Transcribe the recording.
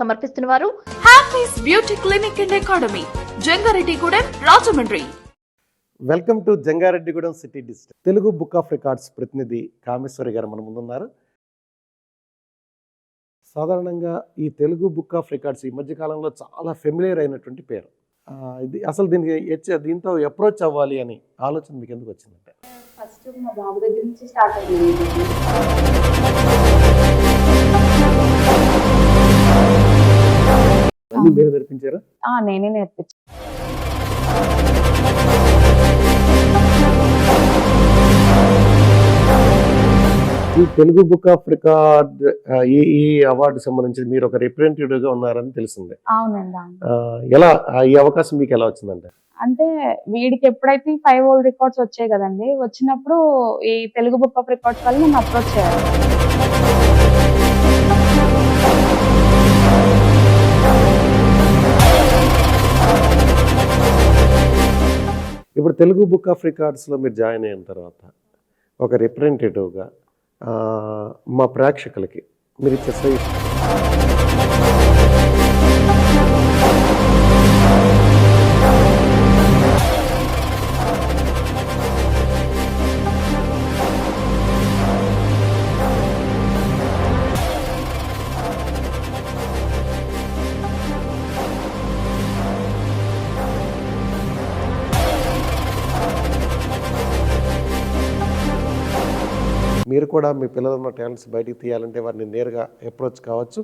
సమర్పిస్తున్న వారు Happies beauty clinic and academy, Jangareddygudem, Rajahmundry. Welcome to Jangareddygudem city district. Telugu book of records ప్రతినిధి కామేశ్వరి గారు మన ముందున్నారు. సాధారణంగా ఈ తెలుగు బుక్ ఆఫ్ రికార్డ్స్ ఈ మధ్య కాలంలో చాలా ఫెమిలియర్ అయినటువంటి పేరు. ఇది అసలు దీంతో అప్రోచ్ అవ్వాలి అని ఆలోచన మీకు ఎందుకు వచ్చిందంటే? ఫస్ట్ మా బాబు దగ్గర నుంచి స్టార్ట్ అయింది. మీరు నేర్పించారా? నేనే నేర్పించాను. ఈ తెలుగు బుక్ ఆఫ్ రికార్డ్ ఈ అవార్డు సంబంధించి మీరు ఒక రిప్రజెంటేటివ్ గా ఉన్నారని తెలిసిందే. అవునండి. ఎలా ఈ అవకాశం మీకు ఎలా వచ్చిందంటే? అంటే వీడికి ఎప్పుడైతే 5 వరల్డ్ రికార్డ్స్ వచ్చాయి కదండి, వచ్చినప్పుడు ఈ తెలుగు బుక్ ఆఫ్ రికార్డ్స్ వల్ల నన్ను అప్రోచ్ చేయాలి. ఇప్పుడు తెలుగు బుక్ ఆఫ్ రికార్డ్స్లో మీరు జాయిన్ అయిన తర్వాత ఒక రిప్రజెంటేటివ్గా మా ప్రేక్షకులకి మీరు ఇచ్చే సజెషన్. మీరు కూడా మీ పిల్లల టాలెంట్స్ బయటికి తీయాలంటే వారిని నేరుగా అప్రోచ్ కావచ్చు.